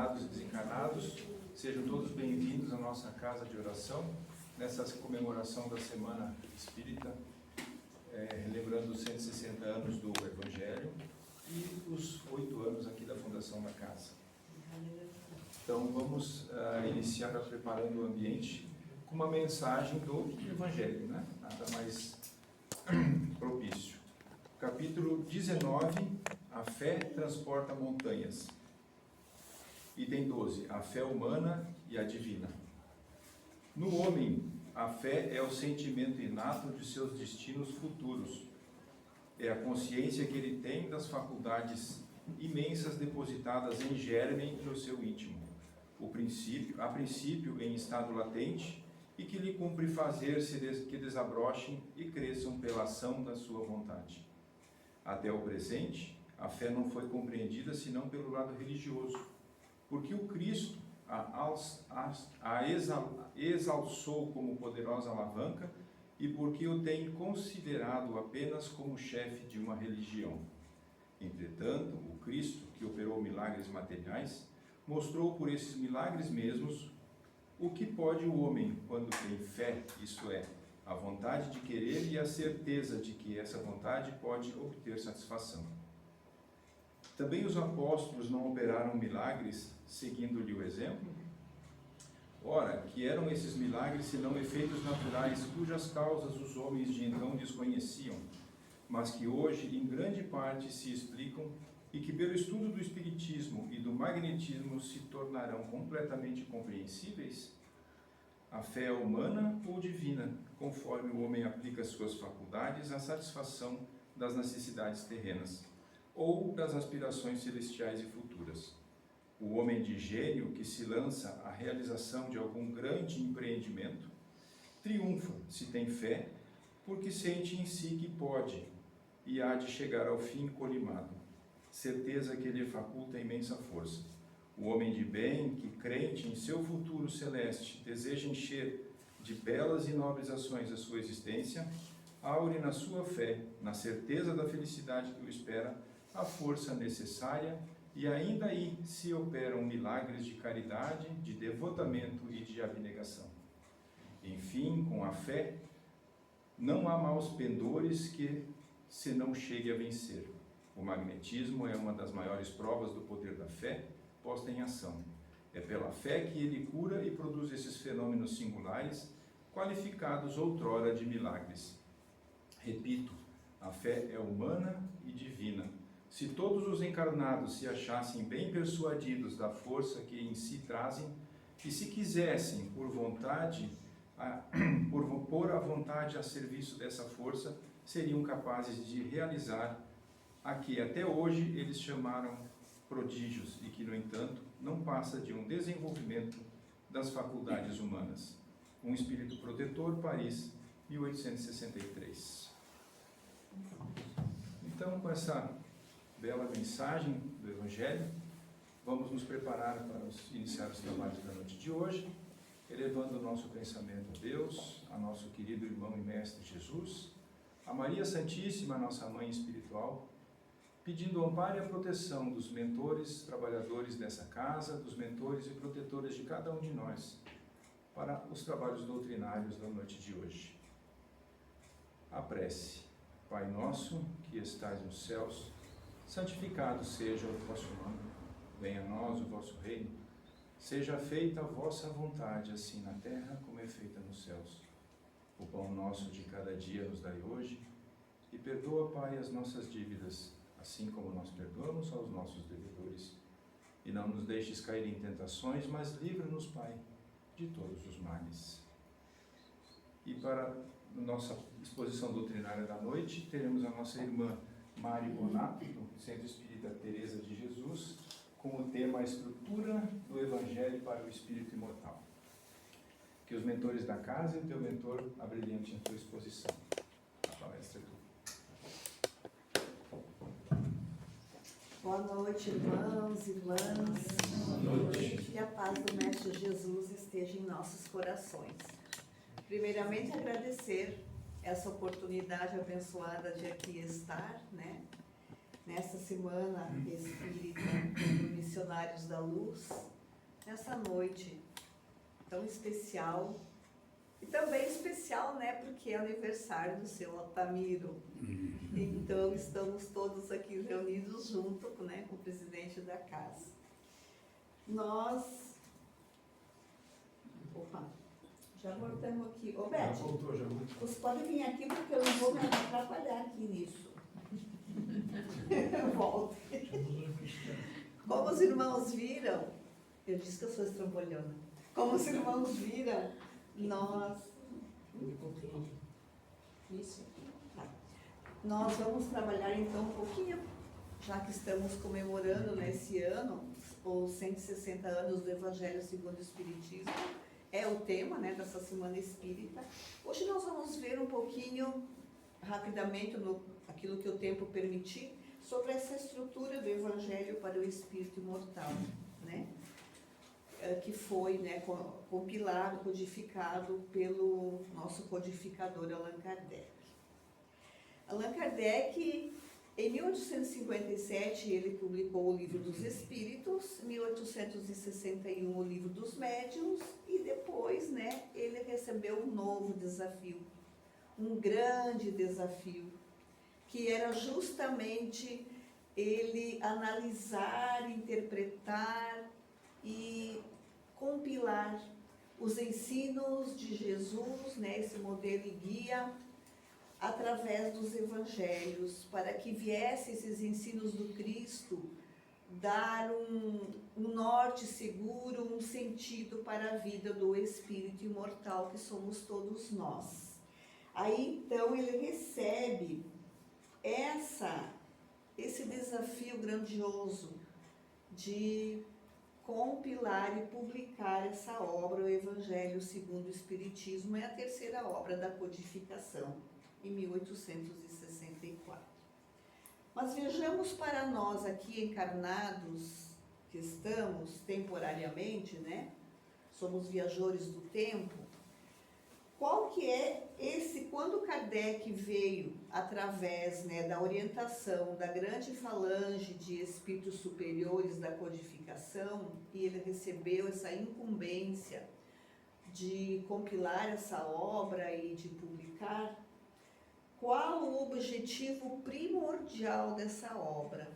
encarnados e desencarnados, sejam todos bem-vindos à nossa casa de oração, nessa comemoração da Semana Espírita, lembrando os 160 anos do Evangelho e os 8 anos aqui da fundação da casa. Então vamos iniciar preparando o ambiente com uma mensagem do Evangelho, né? Nada mais propício. Capítulo 19, a fé transporta montanhas. Item 12, a fé humana e a divina. No homem, a fé é o sentimento inato de seus destinos futuros. É a consciência que ele tem das faculdades imensas depositadas em germe no seu íntimo. A princípio em estado latente, e que lhe cumpre fazer-se que desabrochem e cresçam pela ação da sua vontade. Até o presente, a fé não foi compreendida senão pelo lado religioso, porque o Cristo a exalçou como poderosa alavanca e porque o tem considerado apenas como chefe de uma religião. Entretanto, o Cristo, que operou milagres materiais, mostrou por esses milagres mesmos o que pode o homem quando tem fé, isto é, a vontade de querer e a certeza de que essa vontade pode obter satisfação. Também os apóstolos não operaram milagres seguindo-lhe o exemplo? Ora, que eram esses milagres senão efeitos naturais, cujas causas os homens de então desconheciam, mas que hoje em grande parte se explicam e que pelo estudo do espiritismo e do magnetismo se tornarão completamente compreensíveis? A fé é humana ou divina, conforme o homem aplica suas faculdades à satisfação das necessidades terrenas, ou das aspirações celestiais e futuras. O homem de gênio que se lança à realização de algum grande empreendimento, triunfa, se tem fé, porque sente em si que pode e há de chegar ao fim colimado, certeza que lhe faculta imensa força. O homem de bem, que crente em seu futuro celeste, deseja encher de belas e nobres ações a sua existência, aure na sua fé, na certeza da felicidade que o espera, a força necessária, e ainda aí se operam milagres de caridade, de devotamento e de abnegação. Enfim, com a fé, não há maus pendores que se não chegue a vencer. O magnetismo é uma das maiores provas do poder da fé posta em ação. É pela fé que ele cura e produz esses fenômenos singulares, qualificados outrora de milagres. Repito, a fé é humana e divina. Se todos os encarnados se achassem bem persuadidos da força que em si trazem, e se quisessem, por pôr a vontade a serviço dessa força, seriam capazes de realizar a que até hoje eles chamaram prodígios e que, no entanto, não passa de um desenvolvimento das faculdades humanas. Um Espírito Protetor, Paris, 1863. Então, com essa bela mensagem do Evangelho, vamos nos preparar para iniciar os trabalhos da noite de hoje, elevando o nosso pensamento a Deus, a nosso querido irmão e mestre Jesus, a Maria Santíssima, nossa mãe espiritual, pedindo o amparo e a proteção dos mentores, trabalhadores dessa casa, dos mentores e protetores de cada um de nós, para os trabalhos doutrinários da noite de hoje. A prece. Pai nosso, que estais nos céus, santificado seja o vosso nome, venha a nós o vosso reino, seja feita a vossa vontade, assim na terra como é feita nos céus. O pão nosso de cada dia nos dai hoje, e perdoa, Pai, as nossas dívidas, assim como nós perdoamos aos nossos devedores. E não nos deixes cair em tentações, mas livra-nos, Pai, de todos os males. E para a nossa exposição doutrinária da noite, teremos a nossa irmã Mari Bonato, do Centro Espírita Teresa de Jesus, com o tema A Estrutura do Evangelho para o Espírito Imortal. Que os mentores da casa e o teu mentor abrilhante a tua exposição. A palestra é tua. Boa noite, irmãos e irmãs. Boa noite. Que a paz do Mestre Jesus esteja em nossos corações. Primeiramente, agradecer essa oportunidade abençoada de aqui estar, né? nessa semana espírita do Missionários da Luz, nessa noite tão especial. E também especial, né, porque é aniversário do seu Altamiro. Então, estamos todos aqui reunidos junto, né, com o presidente da casa. Nós... Opa, já voltamos aqui. Ô, Beth, você pode vir aqui porque eu não vou me atrapalhar aqui nisso. Volte. Como os irmãos viram, eu disse que eu sou estrambolhona. Como os irmãos viram, nós vamos trabalhar então um pouquinho, já que estamos comemorando nesse ano os 160 anos do Evangelho segundo o Espiritismo, é o tema, né, dessa Semana Espírita. Hoje nós vamos ver um pouquinho, rapidamente, aquilo que o tempo permitir, sobre essa estrutura do Evangelho para o Espírito Imortal, né? Que foi, né, compilado, codificado pelo nosso codificador Allan Kardec. Allan Kardec, em 1857, ele publicou o Livro dos Espíritos, em 1861 o Livro dos Médiuns, e depois, né, ele recebeu um novo desafio, um grande desafio, que era justamente ele analisar, interpretar e compilar os ensinos de Jesus, né, esse modelo e guia, através dos evangelhos, para que viessem esses ensinos do Cristo dar um norte seguro, um sentido para a vida do espírito imortal que somos todos nós. Aí então ele recebe esse desafio grandioso de compilar e publicar essa obra, o Evangelho segundo o Espiritismo, é a terceira obra da codificação, em 1864. Mas vejamos para nós aqui encarnados, que estamos temporariamente, né? Somos viajores do tempo. Qual que é quando Kardec veio através, né, da orientação da grande falange de espíritos superiores da codificação, e ele recebeu essa incumbência de compilar essa obra e de publicar, qual o objetivo primordial dessa obra?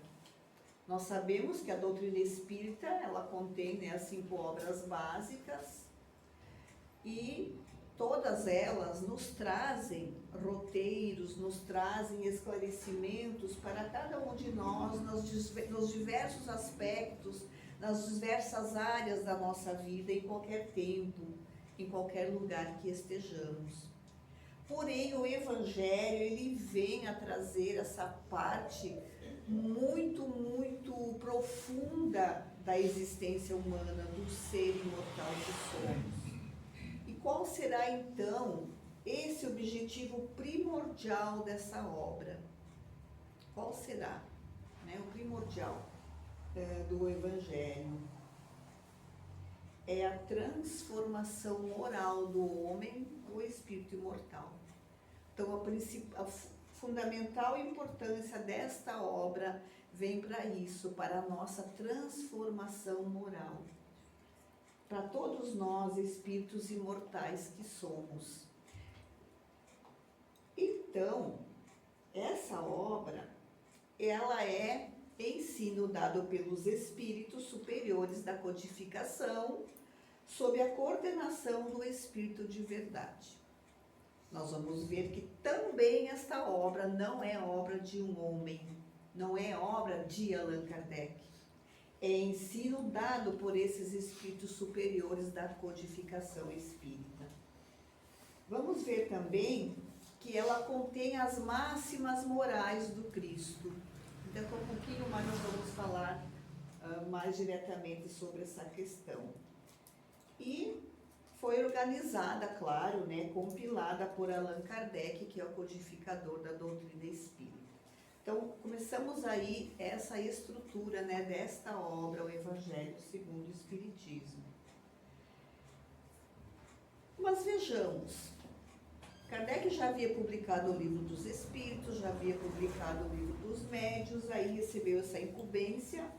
Nós sabemos que a doutrina espírita, ela contém, né, as 5 obras básicas, e todas elas nos trazem roteiros, nos trazem esclarecimentos para cada um de nós nos diversos aspectos, nas diversas áreas da nossa vida, em qualquer tempo, em qualquer lugar que estejamos. Porém, o Evangelho, ele vem a trazer essa parte muito, muito profunda da existência humana, do ser imortal que somos. E qual será, então, esse objetivo primordial dessa obra? Qual será, né, o primordial do Evangelho? É a transformação moral do homem, o espírito imortal. Então, a fundamental importância desta obra vem para isso, para a nossa transformação moral. Para todos nós, espíritos imortais que somos. Então, essa obra, ela é ensino dado pelos espíritos superiores da codificação, sob a coordenação do Espírito de Verdade. Nós vamos ver que também esta obra não é obra de um homem, não é obra de Allan Kardec. É ensino dado por esses espíritos superiores da codificação espírita. Vamos ver também que ela contém as máximas morais do Cristo. Então, um pouquinho mais nós vamos falar mais diretamente sobre essa questão. E foi organizada, claro, né, compilada por Allan Kardec, que é o codificador da doutrina espírita. Então, começamos aí essa estrutura, né, desta obra, o Evangelho segundo o Espiritismo. Mas vejamos, Kardec já havia publicado o Livro dos Espíritos, já havia publicado o Livro dos Médiuns, aí recebeu essa incumbência.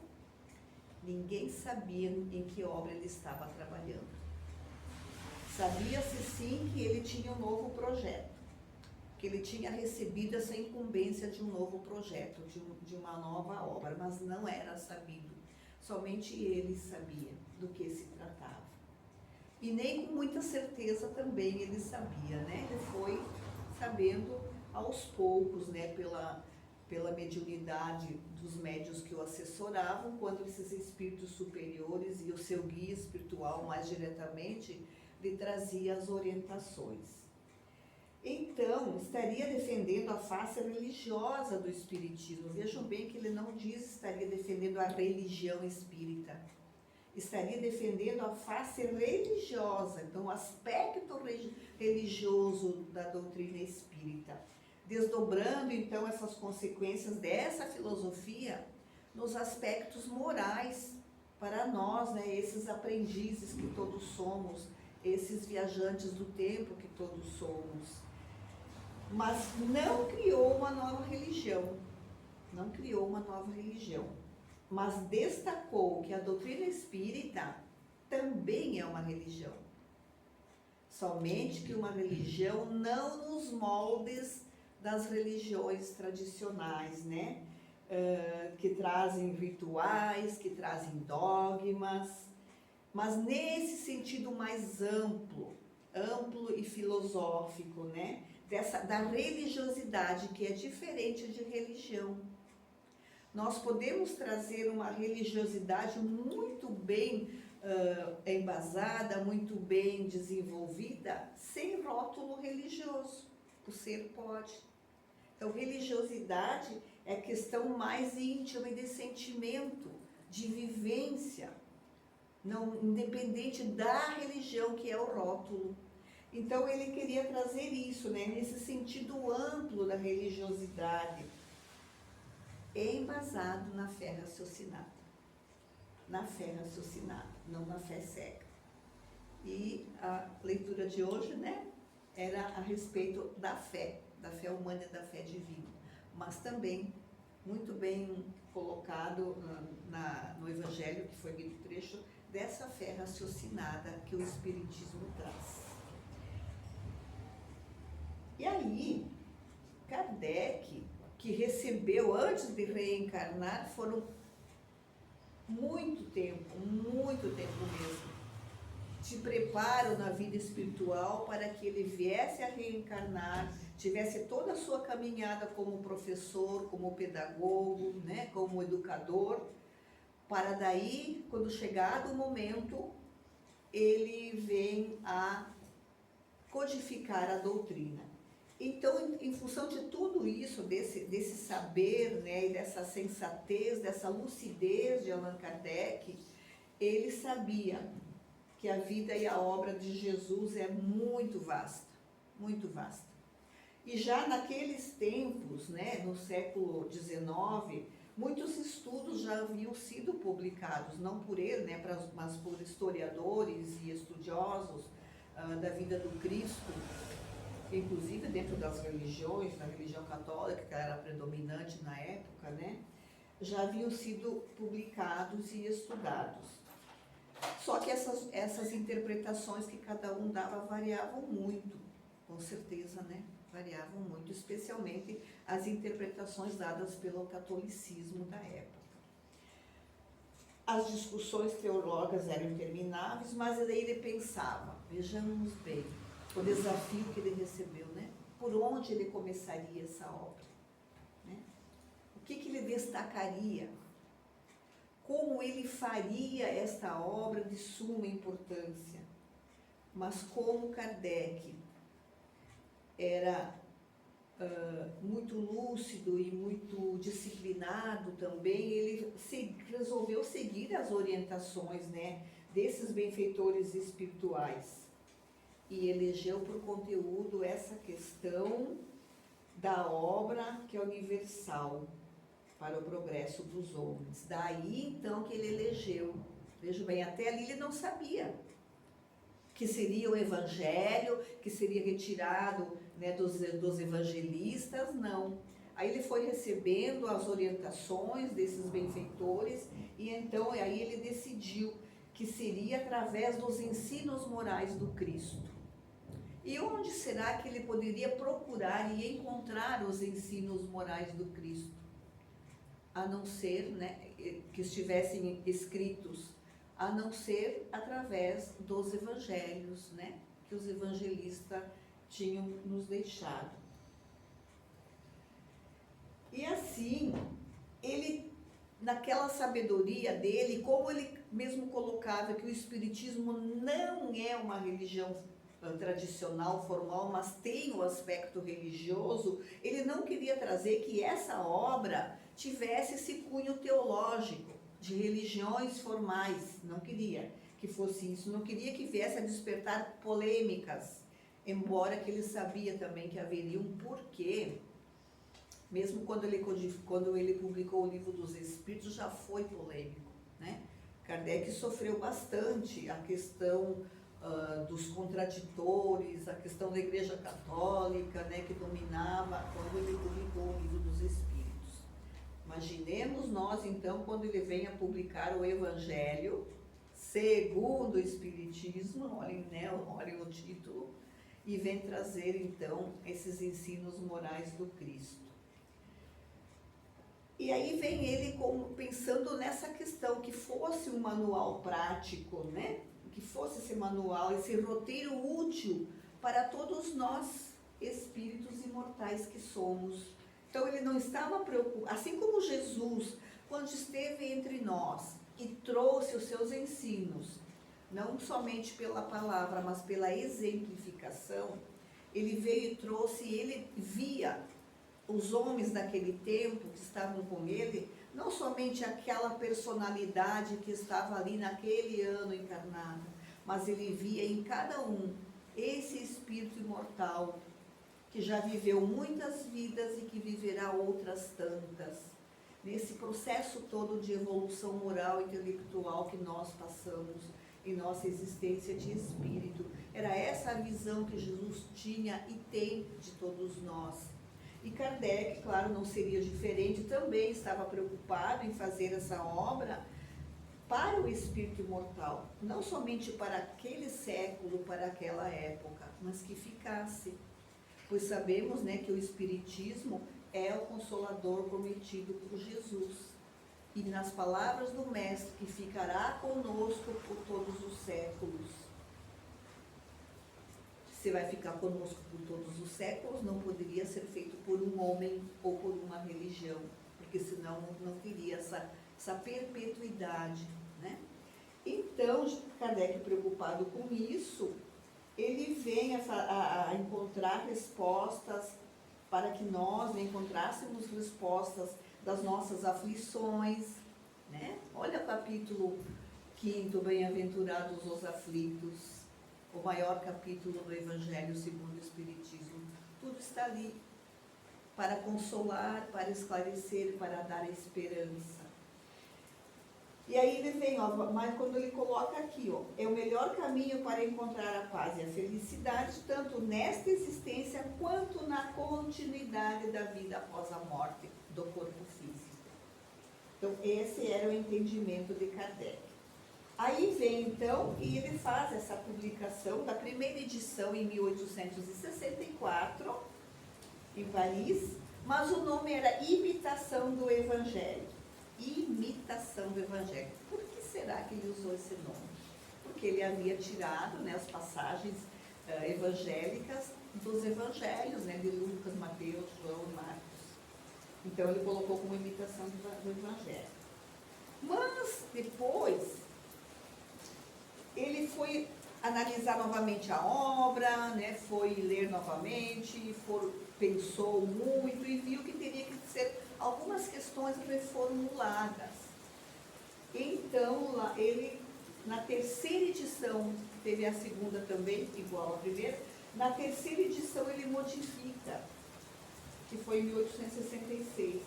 Ninguém sabia em que obra ele estava trabalhando. Sabia-se sim que ele tinha um novo projeto, que ele tinha recebido essa incumbência de um novo projeto, de uma nova obra, mas não era sabido. Somente ele sabia do que se tratava. E nem com muita certeza também ele sabia, né? Ele foi sabendo aos poucos, né? Pela mediunidade dos médiuns que o assessoravam, quando esses espíritos superiores e o seu guia espiritual mais diretamente lhe trazia as orientações. Então, estaria defendendo a face religiosa do espiritismo. Vejam bem que ele não diz estaria defendendo a religião espírita. Estaria defendendo a face religiosa, então o aspecto religioso da doutrina espírita. Desdobrando, então, essas consequências dessa filosofia nos aspectos morais para nós, né, esses aprendizes que todos somos, esses viajantes do tempo que todos somos. Mas não criou uma nova religião, não criou uma nova religião, mas destacou que a doutrina espírita também é uma religião. Somente que uma religião não nos moldes das religiões tradicionais, né? Que trazem rituais, que trazem dogmas, mas nesse sentido mais amplo e filosófico, né? Da religiosidade, que é diferente de religião. Nós podemos trazer uma religiosidade muito bem embasada, muito bem desenvolvida, sem rótulo religioso. O ser pode. Então, religiosidade é questão mais íntima e de sentimento, de vivência, não independente da religião, que é o rótulo. Então, ele queria trazer isso, né, nesse sentido amplo da religiosidade, embasado na fé raciocinada. Na fé raciocinada, não na fé cega. E a leitura de hoje, né, era a respeito da fé humana e da fé divina. Mas também, muito bem colocado no Evangelho, que foi lido o trecho, dessa fé raciocinada que o Espiritismo traz. E aí, Kardec, que recebeu antes de reencarnar, foram muito tempo mesmo, de preparo na vida espiritual para que ele viesse a reencarnar, tivesse toda a sua caminhada como professor, como pedagogo, né, como educador, para daí, quando chegado o momento, ele vem a codificar a doutrina. Então, em função de tudo isso, desse saber, né, e dessa sensatez, dessa lucidez de Allan Kardec, ele sabia que a vida e a obra de Jesus é muito vasta, muito vasta. E já naqueles tempos, né, no século XIX, muitos estudos já haviam sido publicados, não por ele, né, mas por historiadores e estudiosos da vida do Cristo, inclusive dentro das religiões, da religião católica, que era predominante na época, né, já haviam sido publicados e estudados. Só que essas interpretações que cada um dava variavam muito, com certeza, né? Variavam muito, especialmente as interpretações dadas pelo catolicismo da época. As discussões teológicas eram intermináveis, mas daí ele pensava, vejamos bem, o desafio que ele recebeu, né? Por onde ele começaria essa obra? Né? O que ele destacaria? Como ele faria esta obra de suma importância? Mas como Kardec era muito lúcido e muito disciplinado também, ele resolveu seguir as orientações, né, desses benfeitores espirituais. E elegeu por conteúdo essa questão da obra que é universal para o progresso dos homens. Daí, então, que ele elegeu. Veja bem, até ali ele não sabia. que seria o Evangelho, que seria retirado, né, dos evangelistas, não. Aí ele foi recebendo as orientações desses benfeitores e então aí ele decidiu que seria através dos ensinos morais do Cristo. E onde será que ele poderia procurar e encontrar os ensinos morais do Cristo? A não ser, né, que estivessem escritos, a não ser através dos evangelhos, né, que os evangelistas tinham nos deixado. E assim, ele, naquela sabedoria dele, como ele mesmo colocava que o Espiritismo não é uma religião tradicional, formal, mas tem o aspecto religioso, ele não queria trazer que essa obra tivesse esse cunho teológico, de religiões formais, não queria que fosse isso, não queria que viesse a despertar polêmicas, embora que ele sabia também que haveria um porquê. Mesmo quando ele publicou o Livro dos Espíritos, já foi polêmico, né? Kardec sofreu bastante a questão dos contraditores, a questão da Igreja Católica, né, que dominava quando ele publicou o Livro dos Espíritos. Imaginemos nós, então, quando ele vem a publicar o Evangelho segundo o Espiritismo, olhem, né, olhem o título, e vem trazer, então, esses ensinos morais do Cristo. E aí vem ele pensando nessa questão, que fosse um manual prático, né? Que fosse esse manual, esse roteiro útil para todos nós, espíritos imortais que somos. Então ele não estava preocupado, assim como Jesus, quando esteve entre nós e trouxe os seus ensinos, não somente pela palavra, mas pela exemplificação, ele veio e trouxe, ele via os homens daquele tempo que estavam com ele, não somente aquela personalidade que estava ali naquele ano encarnado, mas ele via em cada um esse espírito imortal que já viveu muitas vidas e que viverá outras tantas. Nesse processo todo de evolução moral e intelectual que nós passamos em nossa existência de espírito. Era essa a visão que Jesus tinha e tem de todos nós. E Kardec, claro, não seria diferente, também estava preocupado em fazer essa obra para o espírito imortal, não somente para aquele século, para aquela época, mas que ficasse. Pois sabemos, né, que o Espiritismo é o Consolador prometido por Jesus. E nas palavras do Mestre, que ficará conosco por todos os séculos. Se vai ficar conosco por todos os séculos, não poderia ser feito por um homem ou por uma religião, porque senão não teria essa perpetuidade, né? Então, Kardec, preocupado com isso, ele vem a encontrar respostas para que nós encontrássemos respostas das nossas aflições, né? Olha o capítulo 5, Bem-aventurados os aflitos, o maior capítulo do Evangelho segundo o Espiritismo. Tudo está ali para consolar, para esclarecer, para dar esperança. E aí ele vem, ó, mas quando ele coloca aqui, ó, é o melhor caminho para encontrar a paz e a felicidade, tanto nesta existência quanto na continuidade da vida após a morte do corpo físico. Então, esse era o entendimento de Kardec. Aí vem, então, e ele faz essa publicação da primeira edição em 1864, em Paris, mas o nome era Imitação do Evangelho. Imitação do Evangelho. Por que será que ele usou esse nome? Porque ele havia tirado, né, as passagens evangélicas dos evangelhos, né, de Lucas, Mateus, João e Marcos. Então ele colocou como imitação do Evangelho. Mas depois ele foi analisar novamente a obra, né, foi ler novamente, pensou muito e viu que teria que ser algumas questões reformuladas. Então, ele, na terceira edição, teve a segunda também, igual à primeira, na terceira edição ele modifica, que foi em 1866,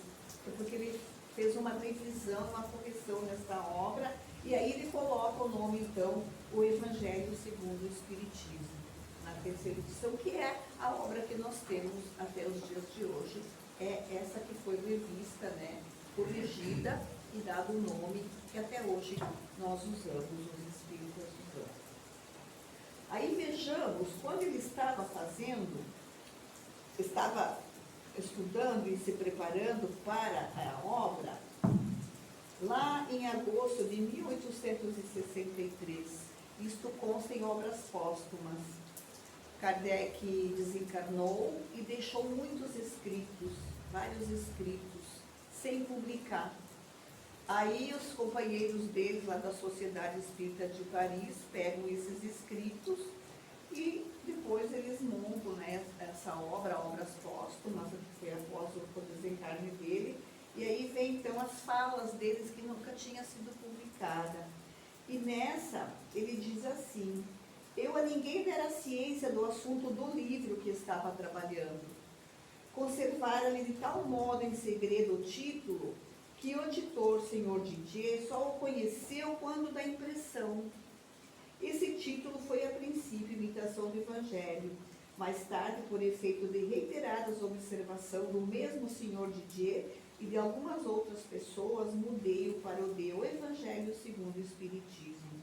porque ele fez uma revisão, uma correção nessa obra, E aí ele coloca o nome, então, o Evangelho segundo o Espiritismo, na terceira edição, que é a obra que nós temos até os dias de hoje. É essa que foi revista, né, corrigida e dado o nome que até hoje nós usamos, os espíritas usam. Aí vejamos, quando ele estava estudando e se preparando para a obra, lá em agosto de 1863, isto consta em obras póstumas, Kardec desencarnou e deixou muitos escritos, vários escritos, sem publicar. Aí os companheiros deles, lá da Sociedade Espírita de Paris, pegam esses escritos e depois eles montam, né, essa obra, obras póstumas, que foi após o desencarne dele, e aí vem então as falas deles que nunca tinha sido publicada. E nessa ele diz assim: eu a ninguém dera ciência do assunto do livro que estava trabalhando. Conservara-lhe de tal modo em segredo o título, que o editor, senhor Didier, só o conheceu quando da impressão. Esse título foi a princípio imitação do Evangelho. Mais tarde, por efeito de reiteradas observações do mesmo senhor Didier e de algumas outras pessoas, mudei-o para o de O Evangelho segundo o Espiritismo.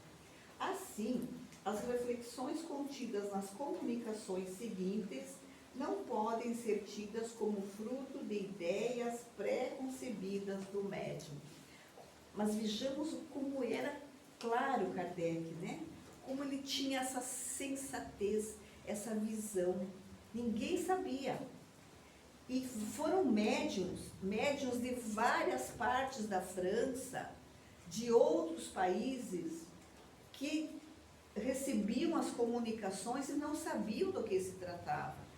Assim, as reflexões contidas nas comunicações seguintes não podem ser tidas como fruto de ideias pré-concebidas do médium. Mas vejamos como era claro Kardec, né? Como ele tinha essa sensatez, essa visão. Ninguém sabia. E foram médiuns de várias partes da França, de outros países, que recebiam as comunicações e não sabiam do que se tratava,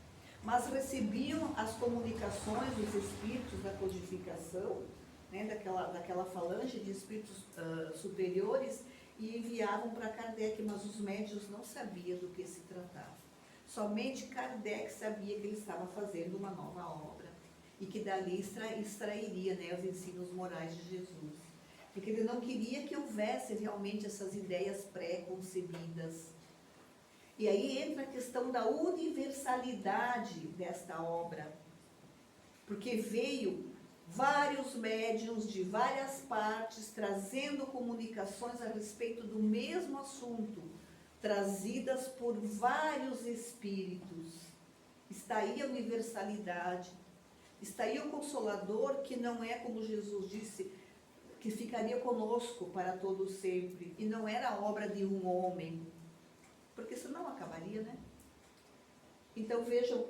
mas recebiam as comunicações dos espíritos da codificação, né, daquela falange de espíritos superiores, e enviavam para Kardec, mas os médiuns não sabiam do que se tratava. Somente Kardec sabia que ele estava fazendo uma nova obra e que dali extrairia, né, os ensinos morais de Jesus. Porque ele não queria que houvesse realmente essas ideias pré-concebidas. E aí entra a questão da universalidade desta obra, porque veio vários médiuns de várias partes trazendo comunicações a respeito do mesmo assunto, trazidas por vários espíritos. Está aí a universalidade, está aí o Consolador, que não é, como Jesus disse, que ficaria conosco para todo sempre, e não era a obra de um homem, porque senão acabaria, né? Então vejam,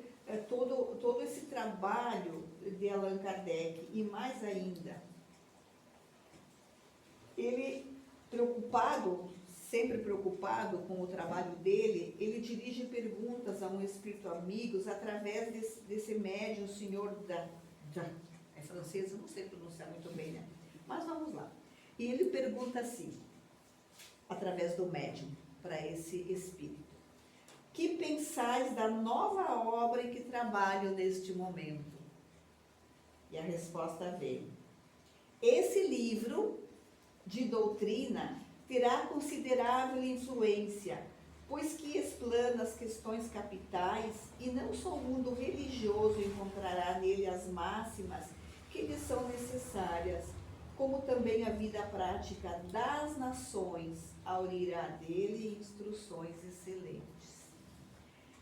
todo esse trabalho de Allan Kardec, e mais ainda, ele sempre preocupado com o trabalho dele, ele dirige perguntas a um espírito amigos através desse médium, o senhor é francês, eu não sei pronunciar muito bem, né? Mas vamos lá. E ele pergunta assim, através do médium, para esse espírito: que pensais da nova obra em que trabalho neste momento? E a resposta veio: esse livro de doutrina terá considerável influência, pois que explana as questões capitais, e não só o mundo religioso encontrará nele as máximas que lhe são necessárias, como também a vida prática das nações aurirá dele instruções excelentes.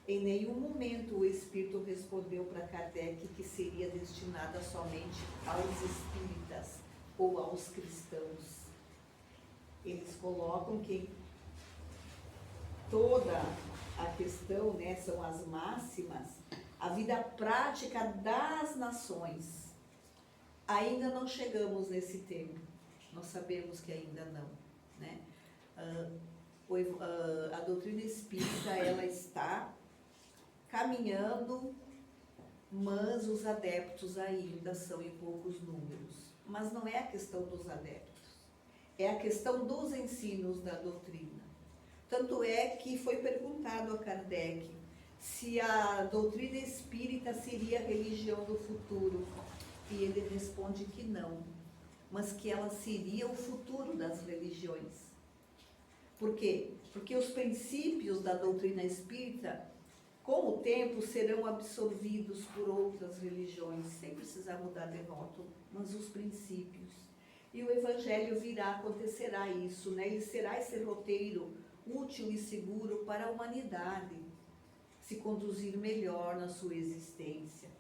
Em nenhum momento o Espírito respondeu para Kardec que seria destinada somente aos espíritas ou aos cristãos. Eles colocam que toda a questão, né, são as máximas, a vida prática das nações. Ainda não chegamos nesse tempo, nós sabemos que ainda não, né? A doutrina espírita, ela está caminhando, mas os adeptos ainda são em poucos números. Mas não é a questão dos adeptos, é a questão dos ensinos da doutrina. Tanto é que foi perguntado a Kardec se a doutrina espírita seria a religião do futuro. E ele responde que não, mas que ela seria o futuro das religiões. Por quê? Porque os princípios da doutrina espírita, com o tempo, serão absorvidos por outras religiões, sem precisar mudar de rótulo, mas os princípios. E o Evangelho virá, acontecerá isso, né? Ele será esse roteiro útil e seguro para a humanidade se conduzir melhor na sua existência.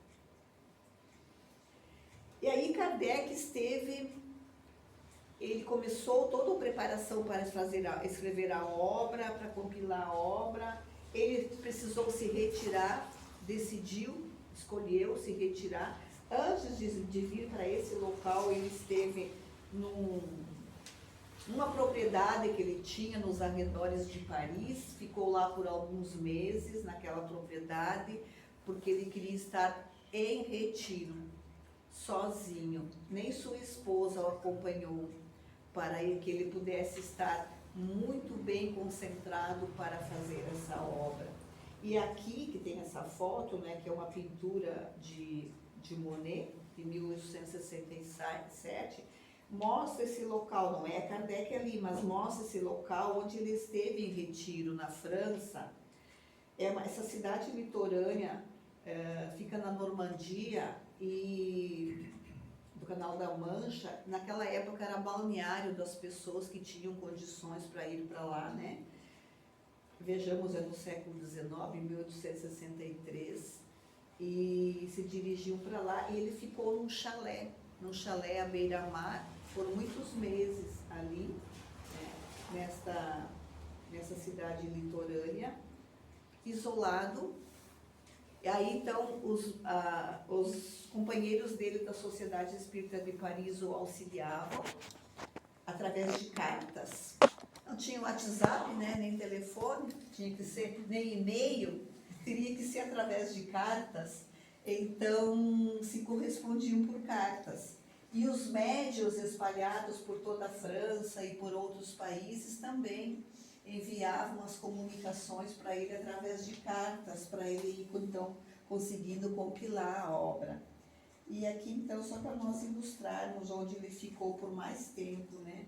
E aí Kardec ele começou toda a preparação para escrever a obra, para compilar a obra. Ele precisou se retirar, escolheu se retirar. Antes de vir para esse local, ele esteve numa propriedade que ele tinha nos arredores de Paris, ficou lá por alguns meses naquela propriedade, porque ele queria estar em retiro, sozinho. Nem sua esposa o acompanhou, para que ele pudesse estar muito bem concentrado para fazer essa obra. E aqui, que tem essa foto, né, que é uma pintura de Monet, de 1867, mostra esse local, não é Kardec ali, mas mostra esse local onde ele esteve em retiro, na França. Essa cidade litorânea fica na Normandia e do Canal da Mancha. Naquela época era balneário das pessoas que tinham condições para ir para lá, né? Vejamos, é no século XIX, 1863, e se dirigiam para lá, e ele ficou num chalé à beira-mar, por muitos meses ali, né, nessa cidade litorânea, isolado. E aí, então, os companheiros dele da Sociedade Espírita de Paris o auxiliavam através de cartas. Não tinha WhatsApp, né, nem telefone, tinha que ser, nem e-mail, teria que ser através de cartas. Então, se correspondiam por cartas. E os médiuns espalhados por toda a França e por outros países também enviavam as comunicações para ele através de cartas, para ele ir, então, conseguindo compilar a obra. E aqui, então, só para nós ilustrarmos onde ele ficou por mais tempo, né?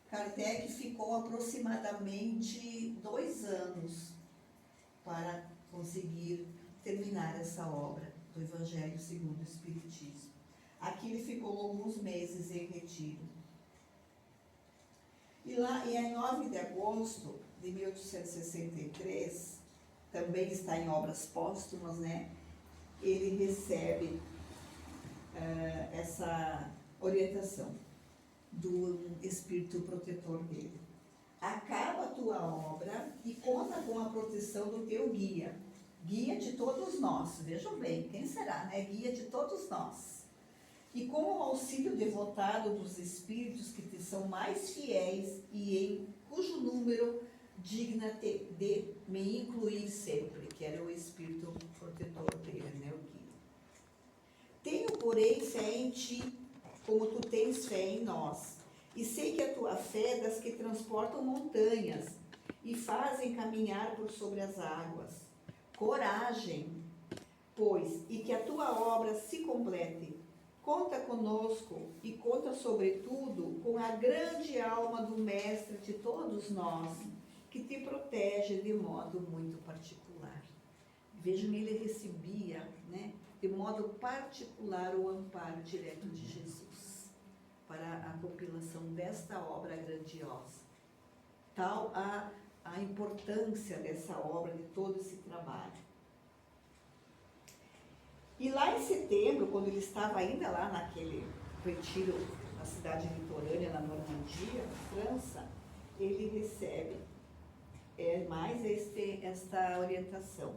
Kardec ficou aproximadamente 2 anos para conseguir terminar essa obra do Evangelho segundo o Espiritismo. Aqui ele ficou alguns meses em retiro. E em 9 de agosto de 1863, também está em obras póstumas, né? Ele recebe essa orientação do espírito protetor dele. Acaba a tua obra e conta com a proteção do teu guia. Guia de todos nós. Vejam bem, quem será, né? Guia de todos nós. E com o auxílio devotado dos espíritos que te são mais fiéis e em cujo número digna-te de me incluir sempre, que era o espírito protetor dele, né, o guia. Tenho, porém, fé em ti, como tu tens fé em nós, e sei que a tua fé é das que transportam montanhas e fazem caminhar por sobre as águas. Coragem, pois, e que a tua obra se complete. Conta conosco e conta, sobretudo, com a grande alma do Mestre de todos nós, que te protege de modo muito particular. Vejam, ele recebia, né, de modo particular o amparo direto de Jesus para a compilação desta obra grandiosa. Tal a importância dessa obra, de todo esse trabalho. E lá em setembro, quando ele estava ainda lá naquele retiro na cidade litorânea, na Normandia, na França, ele recebe mais esta orientação.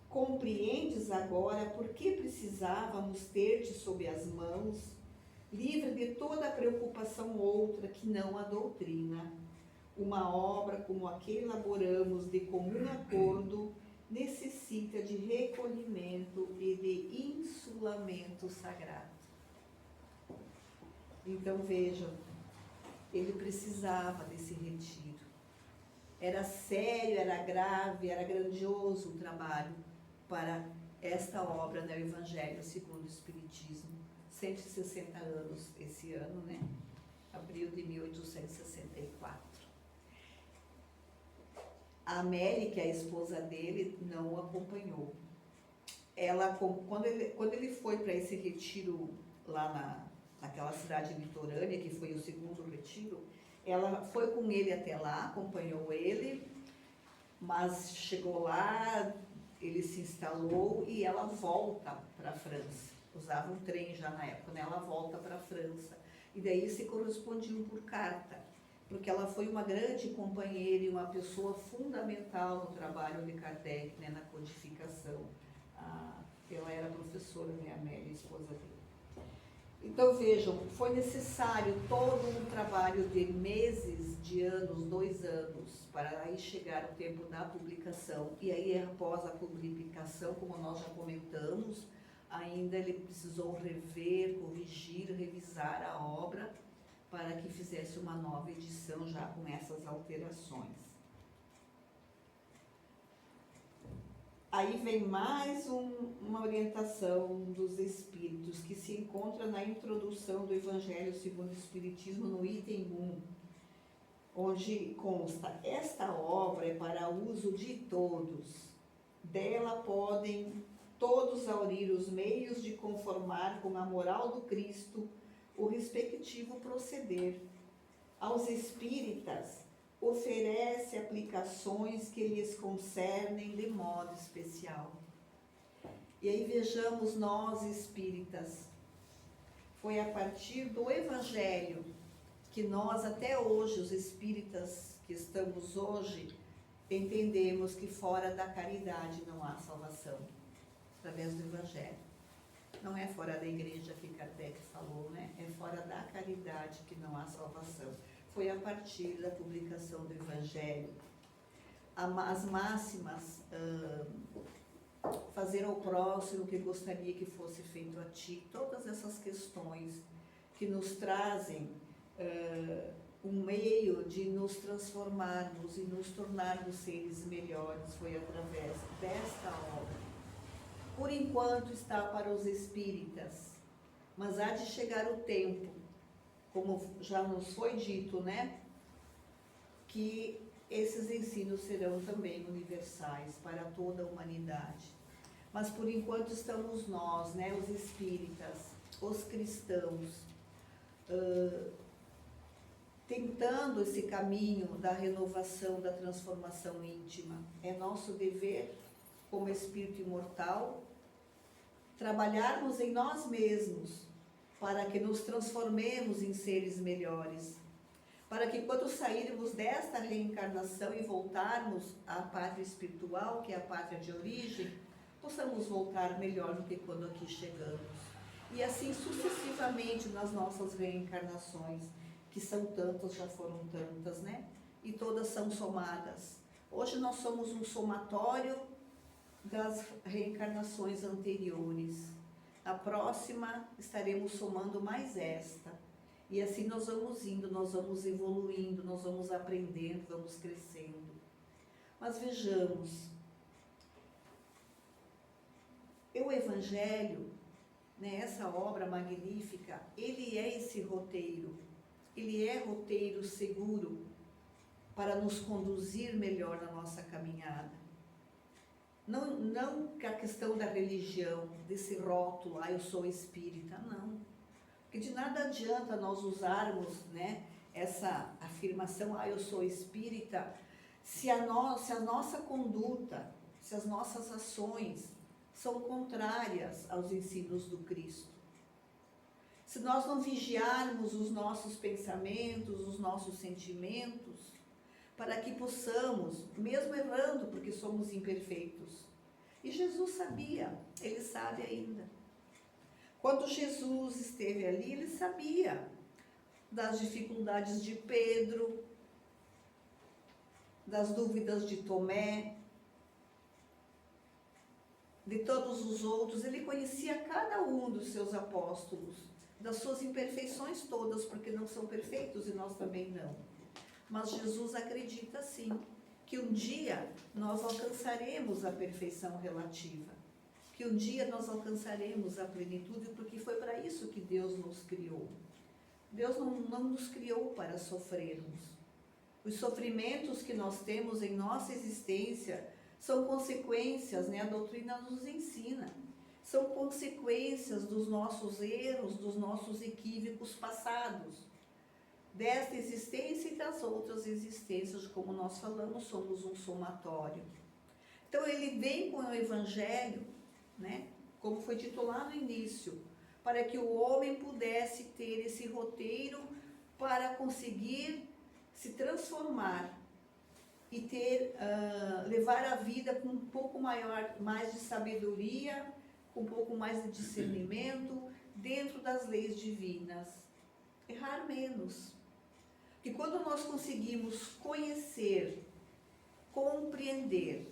Compreendes agora por que precisávamos ter-te sob as mãos, livre de toda a preocupação outra que não a doutrina. Uma obra como a que elaboramos de comum acordo necessita de recolhimento e de insulamento sagrado. Então vejam, ele precisava desse retiro. Era sério, era grave, era grandioso o trabalho para esta obra do Evangelho segundo o Espiritismo, 160 anos esse ano, né? Abril de 1864. A Amélie, que é a esposa dele, não o acompanhou. Quando ele foi para esse retiro lá naquela cidade litorânea, que foi o segundo retiro, ela foi com ele até lá, acompanhou ele, mas chegou lá, ele se instalou e ela volta para a França. Usava um trem já na época, né? Ela volta para a França. E daí se correspondiam por carta, porque ela foi uma grande companheira e uma pessoa fundamental no trabalho de Kardec, né? Na codificação. Ela era professora, né? A Amélie, esposa dele. Então vejam, foi necessário todo um trabalho de meses, de anos, 2 anos, para aí chegar o tempo da publicação. E aí após a publicação, como nós já comentamos, ainda ele precisou rever, corrigir, revisar a obra para que fizesse uma nova edição já com essas alterações. Aí vem mais uma orientação dos Espíritos, que se encontra na introdução do Evangelho segundo o Espiritismo, no item 1, onde consta: esta obra é para uso de todos, dela podem todos aurir os meios de conformar com a moral do Cristo o respectivo proceder. Aos espíritas oferece aplicações que lhes concernem de modo especial. E aí vejamos nós espíritas, foi a partir do Evangelho que nós até hoje, os espíritas que estamos hoje, entendemos que fora da caridade não há salvação, através do Evangelho. Não é fora da igreja que Kardec falou, né? É fora da caridade que não há salvação. Foi a partir da publicação do Evangelho. As máximas, fazer ao próximo o que gostaria que fosse feito a ti, todas essas questões que nos trazem um meio de nos transformarmos e nos tornarmos seres melhores, foi através desta obra. Por enquanto está para os espíritas, mas há de chegar o tempo, como já nos foi dito, né? Que esses ensinos serão também universais para toda a humanidade. Mas por enquanto estamos nós, né? Os espíritas, os cristãos, tentando esse caminho da renovação, da transformação íntima. É nosso dever, como espírito imortal, trabalharmos em nós mesmos para que nos transformemos em seres melhores, para que quando sairmos desta reencarnação e voltarmos à pátria espiritual, que é a pátria de origem, possamos voltar melhor do que quando aqui chegamos. E assim sucessivamente nas nossas reencarnações, que são tantas, já foram tantas, né? E todas são somadas. Hoje nós somos um somatório das reencarnações anteriores. Na próxima estaremos somando mais esta. E assim nós vamos indo, nós vamos evoluindo, nós vamos aprendendo, vamos crescendo. Mas vejamos, o Evangelho, né, essa obra magnífica, ele é esse roteiro. Ele é roteiro seguro para nos conduzir melhor na nossa caminhada. Não que a questão da religião, desse rótulo, eu sou espírita, não. Porque de nada adianta nós usarmos, né, essa afirmação, eu sou espírita, se a nossa conduta, se as nossas ações são contrárias aos ensinos do Cristo. Se nós não vigiarmos os nossos pensamentos, os nossos sentimentos, para que possamos, mesmo errando, porque somos imperfeitos. E Jesus sabia, ele sabe ainda. Quando Jesus esteve ali, ele sabia das dificuldades de Pedro, das dúvidas de Tomé, de todos os outros. Ele conhecia cada um dos seus apóstolos, das suas imperfeições todas, porque não são perfeitos e nós também não. Mas Jesus acredita sim, que um dia nós alcançaremos a perfeição relativa, que um dia nós alcançaremos a plenitude, porque foi para isso que Deus nos criou. Deus não nos criou para sofrermos. Os sofrimentos que nós temos em nossa existência são consequências, a doutrina nos ensina, são consequências dos nossos erros, dos nossos equívocos passados, desta existência e das outras existências, como nós falamos, somos um somatório. Então ele vem com o Evangelho, como foi dito lá no início, para que o homem pudesse ter esse roteiro para conseguir se transformar e levar a vida com um pouco mais de sabedoria, com um pouco mais de discernimento, dentro das leis divinas. Errar menos. Porque quando nós conseguimos conhecer, compreender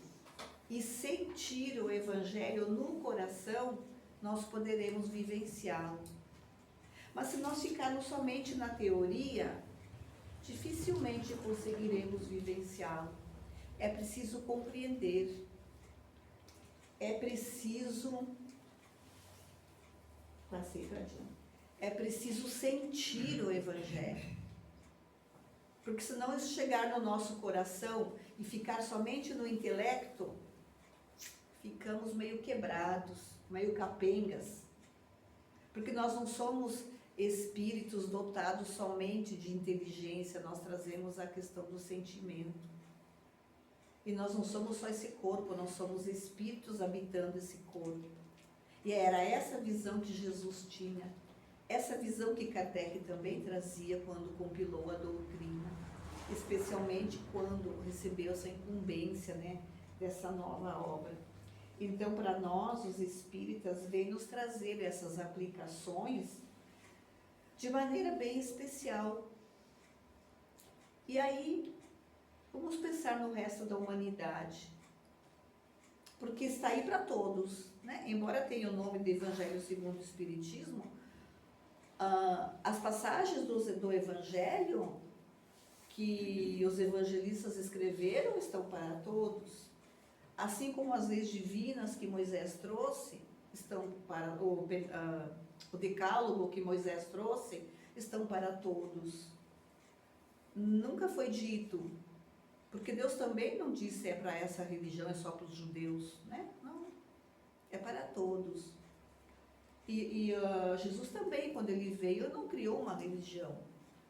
e sentir o Evangelho no coração, nós poderemos vivenciá-lo. Mas se nós ficarmos somente na teoria, dificilmente conseguiremos vivenciá-lo. É preciso compreender, é preciso sentir o Evangelho. Porque se não chegar no nosso coração e ficar somente no intelecto, ficamos meio quebrados, meio capengas. Porque nós não somos espíritos dotados somente de inteligência, nós trazemos a questão do sentimento. E nós não somos só esse corpo, nós somos espíritos habitando esse corpo. E era essa visão que Jesus tinha, essa visão que Kardec também trazia quando compilou a doutrina, especialmente quando recebeu essa incumbência, dessa nova obra. Então, para nós, os espíritas, vem nos trazer essas aplicações de maneira bem especial. E aí, vamos pensar no resto da humanidade, porque está aí para todos, Embora tenha o nome de Evangelho segundo o Espiritismo, as passagens do Evangelho que os evangelistas escreveram estão para todos, assim como as leis divinas que Moisés trouxe estão para o decálogo que Moisés trouxe estão para todos. Nunca foi dito, porque Deus também não disse é para essa religião, é só para os judeus, Não, é para todos. E Jesus também, quando ele veio, não criou uma religião.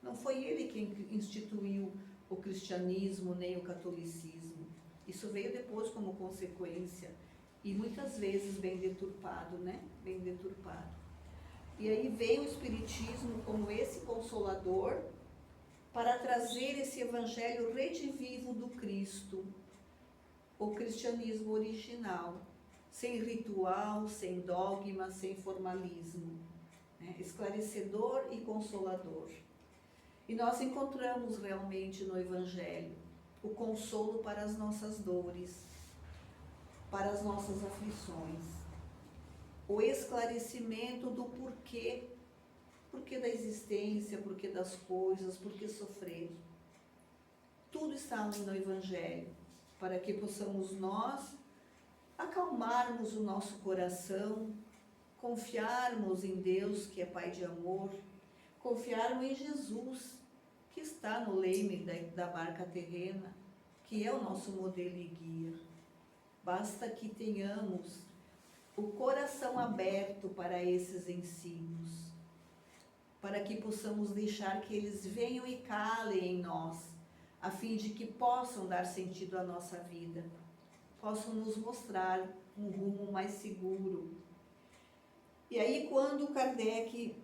Não foi ele quem instituiu o cristianismo nem o catolicismo. Isso veio depois como consequência e muitas vezes bem deturpado, Bem deturpado. E aí veio o Espiritismo como esse consolador para trazer esse evangelho redivivo do Cristo, o cristianismo original, sem ritual, sem dogma, sem formalismo, esclarecedor e consolador. E nós encontramos realmente no Evangelho o consolo para as nossas dores, para as nossas aflições, o esclarecimento do porquê da existência, porquê das coisas, porquê sofrer. Tudo está ali no Evangelho, para que possamos nós acalmarmos o nosso coração, confiarmos em Deus, que é Pai de amor, confiarmos em Jesus, que está no leme da barca terrena, que é o nosso modelo e guia. Basta que tenhamos o coração aberto para esses ensinos, para que possamos deixar que eles venham e calem em nós, a fim de que possam dar sentido à nossa vida, possam nos mostrar um rumo mais seguro. E aí, quando Kardec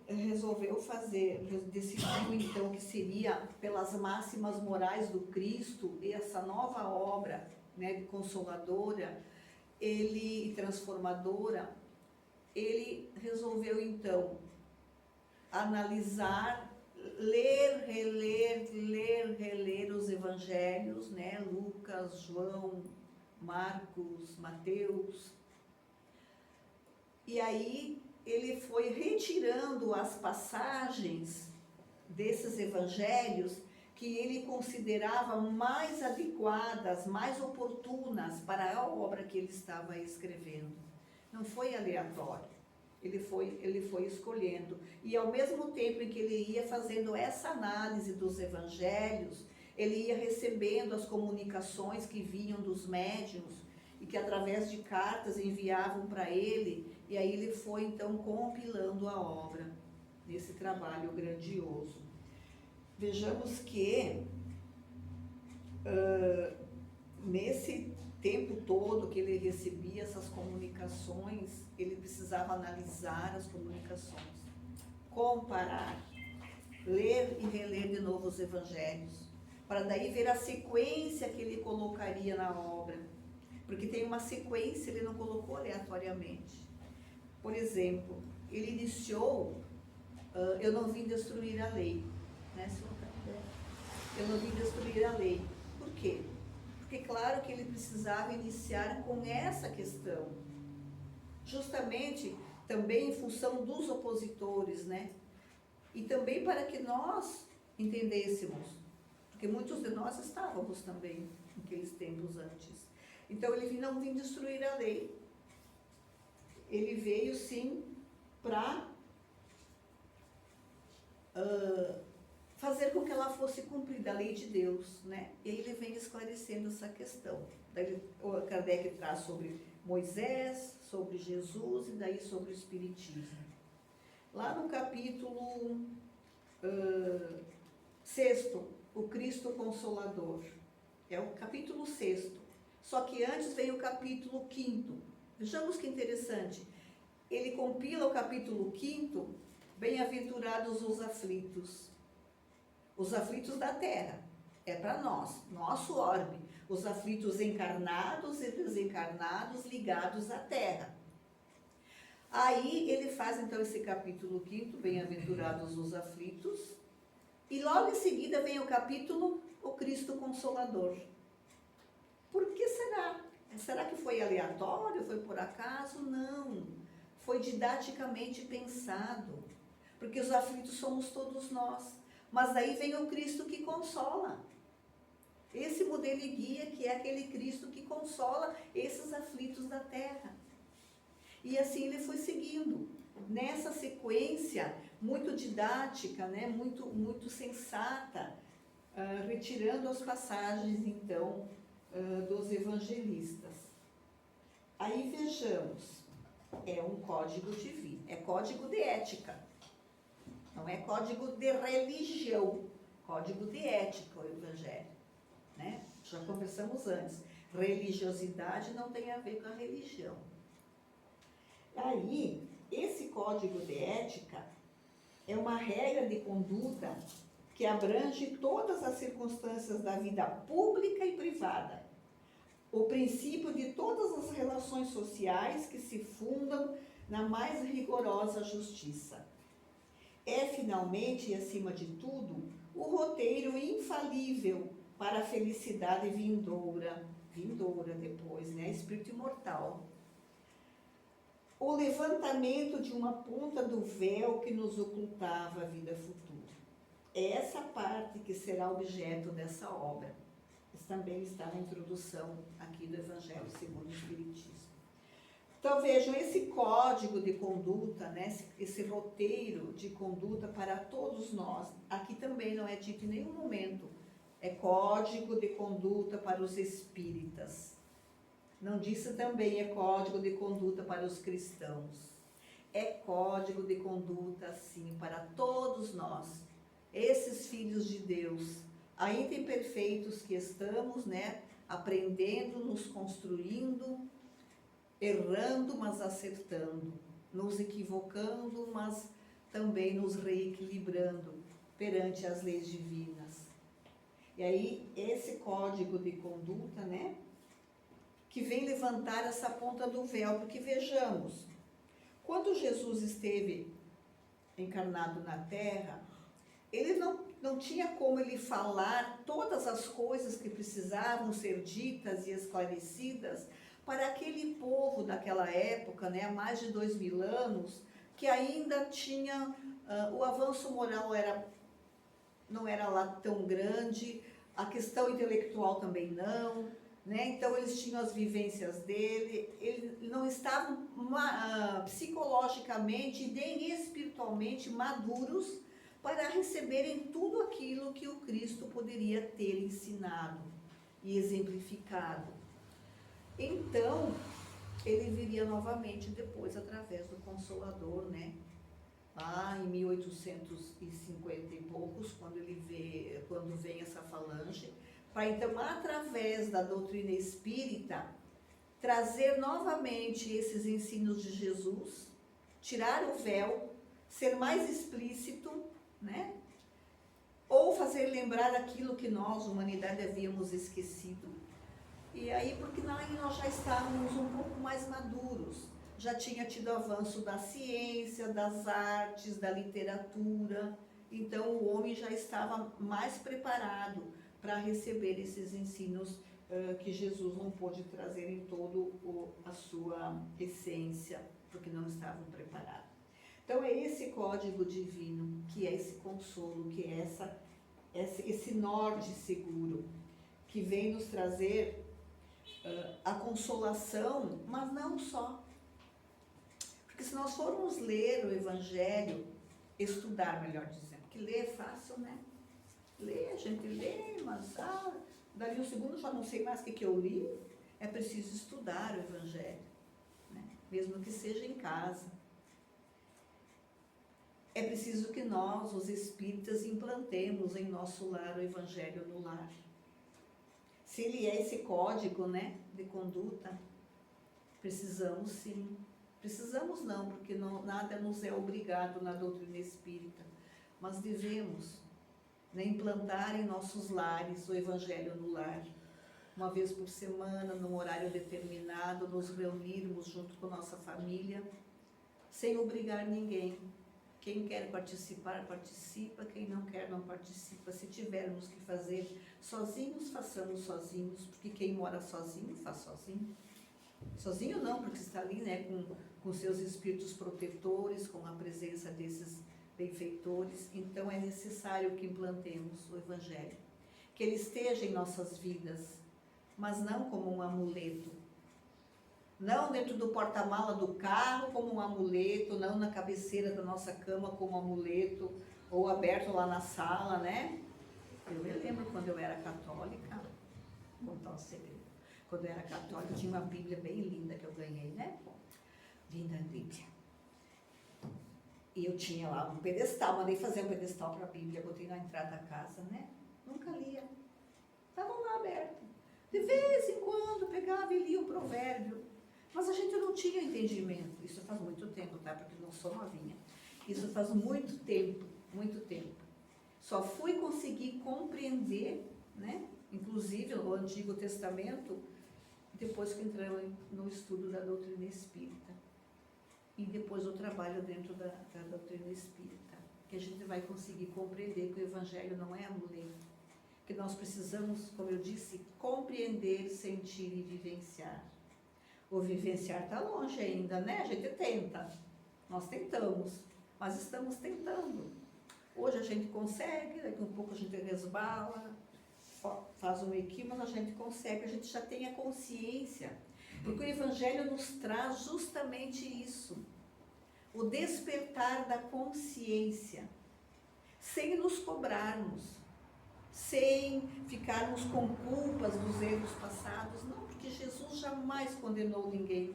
decidiu então que seria pelas máximas morais do Cristo, essa nova obra, consoladora e transformadora, ele resolveu então analisar, ler, reler os evangelhos, Lucas, João, Marcos, Mateus. E aí ele foi retirando as passagens desses evangelhos que ele considerava mais adequadas, mais oportunas para a obra que ele estava escrevendo. Não foi aleatório. Ele foi escolhendo. E ao mesmo tempo em que ele ia fazendo essa análise dos evangelhos, ele ia recebendo as comunicações que vinham dos médiuns e que através de cartas enviavam para ele, e aí ele foi então compilando a obra nesse trabalho grandioso. Vejamos que nesse tempo todo que ele recebia essas comunicações, ele precisava analisar as comunicações, comparar, ler e reler de novo os evangelhos, para daí ver a sequência que ele colocaria na obra, porque tem uma sequência, ele não colocou aleatoriamente. Por exemplo, ele iniciou, eu não vim destruir a lei, né, senhor? Eu não vim destruir a lei. Por quê? Porque claro que ele precisava iniciar com essa questão, justamente também em função dos opositores, né? E também para que nós entendêssemos, porque muitos de nós estávamos também naqueles tempos antes. Então ele não vinha destruir a lei, ele veio sim para fazer com que ela fosse cumprida, a lei de Deus, né? E aí ele vem esclarecendo essa questão. Daí o Kardec traz sobre Moisés, sobre Jesus e daí sobre o Espiritismo. Lá no capítulo 6, o Cristo Consolador. É o capítulo 6. Só que antes vem o capítulo 5. Vejamos que interessante. Ele compila o capítulo 5, bem-aventurados os aflitos. Os aflitos da terra, é para nós, nosso orbe. Os aflitos encarnados e desencarnados ligados à terra. Aí ele faz então esse capítulo 5, bem-aventurados os aflitos, e logo em seguida vem o capítulo, o Cristo Consolador. Por que será? Será que foi aleatório? Foi por acaso? Não. Foi didaticamente pensado, porque os aflitos somos todos nós. Mas daí vem o Cristo que consola. Esse modelo e guia que é aquele Cristo que consola esses aflitos da terra. E assim ele foi seguindo, nessa sequência muito didática, né? muito sensata, retirando as passagens, então, dos evangelistas. Aí vejamos, é um código de vida, é código de ética. Não é código de religião, código de ética o Evangelho, né? Já conversamos antes. Religiosidade não tem a ver com a religião. Aí, esse código de ética é uma regra de conduta que abrange todas as circunstâncias da vida pública e privada. O princípio de todas as relações sociais que se fundam na mais rigorosa justiça. É, finalmente, e acima de tudo, o roteiro infalível para a felicidade vindoura depois, né? Espírito imortal. O levantamento de uma ponta do véu que nos ocultava a vida futura. É essa parte que será objeto dessa obra. Isso também está na introdução aqui do Evangelho segundo o Espiritismo. Então vejam, esse código de conduta, né, esse roteiro de conduta para todos nós, aqui também não é dito em nenhum momento, é código de conduta para os espíritas. Não disse também é código de conduta para os cristãos. É código de conduta, sim, para todos nós, esses filhos de Deus, ainda imperfeitos que estamos, né, aprendendo, nos construindo, errando, mas acertando, nos equivocando, mas também nos reequilibrando perante as leis divinas. E aí, esse código de conduta, né, que vem levantar essa ponta do véu, porque vejamos, quando Jesus esteve encarnado na Terra, ele não tinha como ele falar todas as coisas que precisavam ser ditas e esclarecidas para aquele povo daquela época, né, há mais de 2000 anos, que ainda tinha, o avanço moral não era lá tão grande, a questão intelectual também não, né? Então eles tinham as vivências dele, eles não estavam psicologicamente nem espiritualmente maduros para receberem tudo aquilo que o Cristo poderia ter ensinado e exemplificado. Então, ele viria novamente depois através do Consolador, né? Lá em 1850 e poucos, quando vem essa falange, para então, através da doutrina espírita, trazer novamente esses ensinos de Jesus, tirar o véu, ser mais explícito, né? Ou fazer lembrar aquilo que nós, humanidade, havíamos esquecido. E aí, porque nós já estávamos um pouco mais maduros, já tinha tido avanço da ciência, das artes, da literatura, então o homem já estava mais preparado para receber esses ensinos que Jesus não pôde trazer em todo a sua essência, porque não estavam preparados. Então é esse código divino, que é esse consolo, que é esse norte seguro, que vem nos trazer a consolação, mas não só. Porque se nós formos ler o Evangelho, estudar, melhor dizendo, porque ler é fácil, né? Ler, a gente lê, mas dali um segundo já não sei mais o que eu li. É preciso estudar o Evangelho, né? Mesmo que seja em casa. É preciso que nós, os espíritas, implantemos em nosso lar o Evangelho no lar. Se ele é esse código, né, de conduta, precisamos sim. Precisamos não, porque nada nos é obrigado na doutrina espírita, mas devemos, né, implantar em nossos lares o Evangelho no lar. Uma vez por semana, num horário determinado, nos reunirmos junto com nossa família, sem obrigar ninguém. Quem quer participar, participa. Quem não quer, não participa. Se tivermos que fazer sozinhos, façamos sozinhos, porque quem mora sozinho, faz sozinho. Sozinho não, porque está ali, né, com seus espíritos protetores, com a presença desses benfeitores. Então é necessário que implantemos o Evangelho, que ele esteja em nossas vidas, mas não como um amuleto, não dentro do porta-mala do carro como um amuleto, não na cabeceira da nossa cama como um amuleto, ou aberto lá na sala, né? Eu me lembro quando eu era católica, vou contar um segredo. Quando eu era católica, tinha uma Bíblia bem linda que eu ganhei, né? Linda Bíblia. E eu tinha lá um pedestal, mandei fazer um pedestal para a Bíblia, botei na entrada da casa, né? Nunca lia. Estavam lá aberto. De vez em quando pegava e lia um provérbio. Mas a gente não tinha entendimento. Isso faz muito tempo, tá? Porque não sou novinha. Isso faz muito tempo, muito tempo. Só fui conseguir compreender, né? Inclusive o Antigo Testamento, depois que entramos no estudo da doutrina espírita. E depois o trabalho dentro da doutrina espírita. Que a gente vai conseguir compreender que o Evangelho não é amuleto. Que nós precisamos, como eu disse, compreender, sentir e vivenciar. O vivenciar está longe ainda, né? A gente tenta. Nós tentamos, mas estamos tentando. Hoje a gente consegue, daqui a pouco a gente resbala, faz um equívoco, mas a gente consegue, a gente já tem a consciência. Porque o Evangelho nos traz justamente isso. O despertar da consciência, sem nos cobrarmos, sem ficarmos com culpas dos erros passados. Não, porque Jesus jamais condenou ninguém.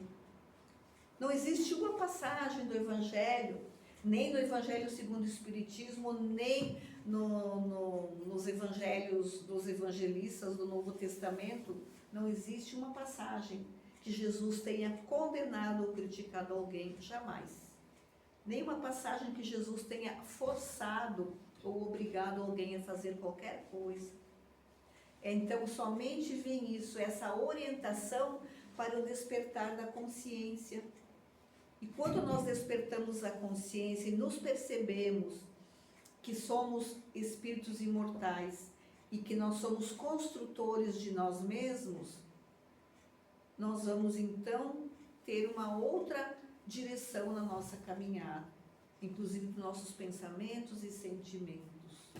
Não existe uma passagem do Evangelho, nem no Evangelho segundo o Espiritismo, nem nos Evangelhos dos evangelistas do Novo Testamento, não existe uma passagem que Jesus tenha condenado ou criticado alguém, jamais. Nem uma passagem que Jesus tenha forçado ou obrigado alguém a fazer qualquer coisa. Então, somente vem isso, essa orientação para o despertar da consciência. E quando nós despertamos a consciência e nos percebemos que somos espíritos imortais e que nós somos construtores de nós mesmos, nós vamos então ter uma outra direção na nossa caminhada, inclusive dos nossos pensamentos e sentimentos.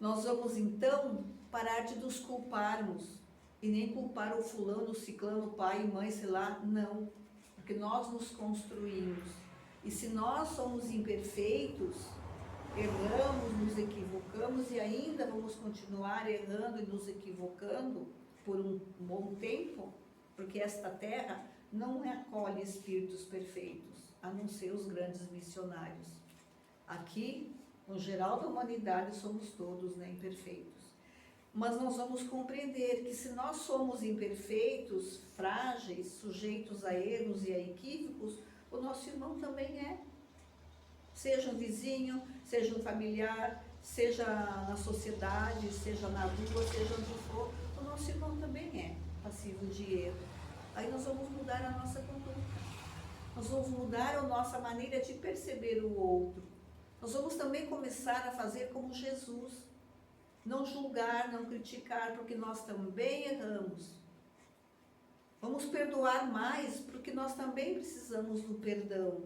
Nós vamos então parar de nos culparmos e nem culpar o fulano, o ciclano, o pai, mãe, sei lá, não. Porque nós nos construímos. E se nós somos imperfeitos, erramos, nos equivocamos e ainda vamos continuar errando e nos equivocando por um bom tempo, porque esta terra não acolhe espíritos perfeitos, a não ser os grandes missionários. Aqui, no geral da humanidade, somos todos, né, imperfeitos. Mas nós vamos compreender que se nós somos imperfeitos, frágeis, sujeitos a erros e a equívocos, o nosso irmão também é. Seja um vizinho, seja um familiar, seja na sociedade, seja na rua, seja onde for, o nosso irmão também é passivo de erro. Aí nós vamos mudar a nossa conduta. Nós vamos mudar a nossa maneira de perceber o outro. Nós vamos também começar a fazer como Jesus. Não julgar, não criticar, porque nós também erramos. Vamos perdoar mais, porque nós também precisamos do perdão.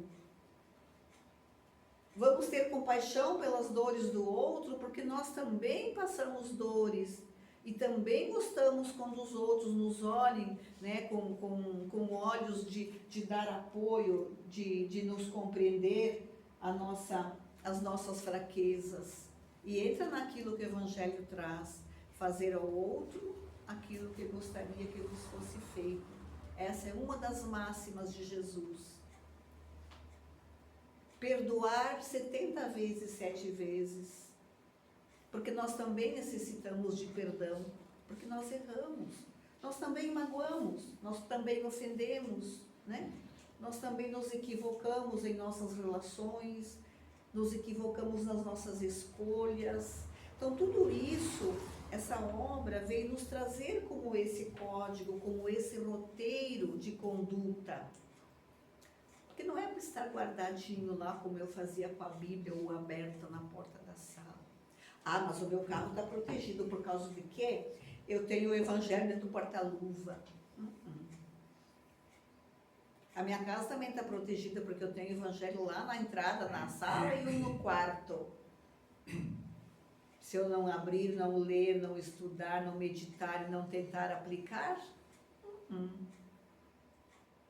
Vamos ter compaixão pelas dores do outro, porque nós também passamos dores. E também gostamos quando os outros nos olhem, né, com olhos de dar apoio, de nos compreender as nossas fraquezas. E entra naquilo que o Evangelho traz, fazer ao outro aquilo que gostaria que lhes fosse feito. Essa é uma das máximas de Jesus. Perdoar 70 vezes, 7 vezes. Porque nós também necessitamos de perdão, porque nós erramos. Nós também magoamos, nós também ofendemos, né? Nós também nos equivocamos em nossas relações, nos equivocamos nas nossas escolhas. Então, tudo isso, essa obra veio nos trazer como esse código, como esse roteiro de conduta. Porque não é para estar guardadinho lá, como eu fazia com a Bíblia, ou aberta na porta da sala. Ah, mas o meu carro está protegido por causa de quê? Eu tenho o Evangelho dentro do porta-luva. A minha casa também está protegida porque eu tenho o Evangelho lá na entrada, na sala e um no quarto. Se eu não abrir, não ler, não estudar, não meditar e não tentar aplicar,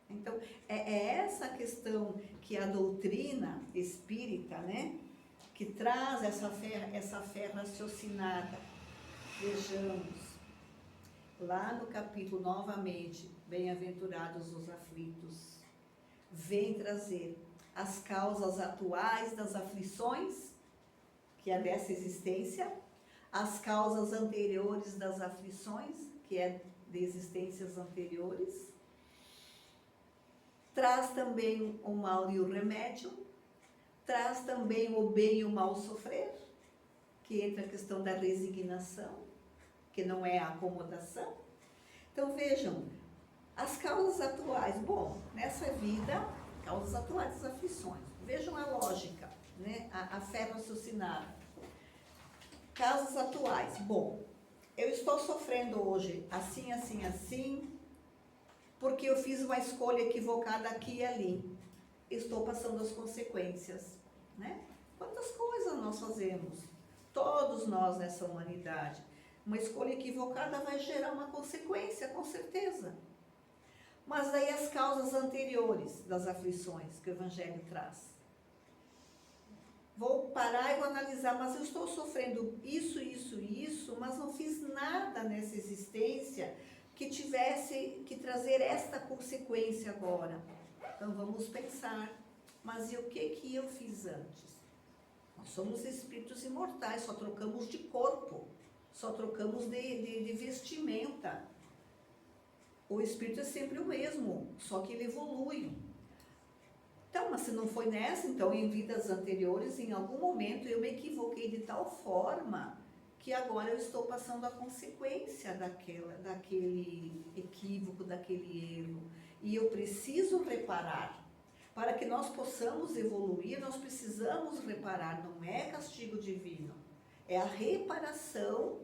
Então, é essa questão que a doutrina espírita, né, que traz essa fé raciocinada. Vejamos, lá no capítulo, novamente, bem-aventurados os aflitos, vem trazer as causas atuais das aflições, que é dessa existência, as causas anteriores das aflições, que é de existências anteriores, traz também o mal e o remédio, traz também o bem e o mal sofrer, que entra a questão da resignação, que não é a acomodação. Então vejam, as causas atuais, bom, nessa vida, causas atuais das aflições, vejam a lógica, né? a fé raciocinada. Causas atuais, bom, eu estou sofrendo hoje assim, assim, assim, porque eu fiz uma escolha equivocada aqui e ali. Estou passando as consequências, né? Quantas coisas nós fazemos? Todos nós nessa humanidade. Uma escolha equivocada vai gerar uma consequência, com certeza. Mas daí as causas anteriores das aflições que o Evangelho traz. Vou parar e vou analisar, mas eu estou sofrendo isso, isso, isso, mas não fiz nada nessa existência que tivesse que trazer esta consequência agora. Então vamos pensar, mas e o que eu fiz antes? Nós somos espíritos imortais, só trocamos de corpo, só trocamos de vestimenta. O espírito é sempre o mesmo, só que ele evolui. Então, mas se não foi nessa, então em vidas anteriores, em algum momento eu me equivoquei de tal forma que agora eu estou passando a consequência daquele equívoco, daquele erro. E eu preciso reparar. Para que nós possamos evoluir, nós precisamos reparar. Não é castigo divino. É a reparação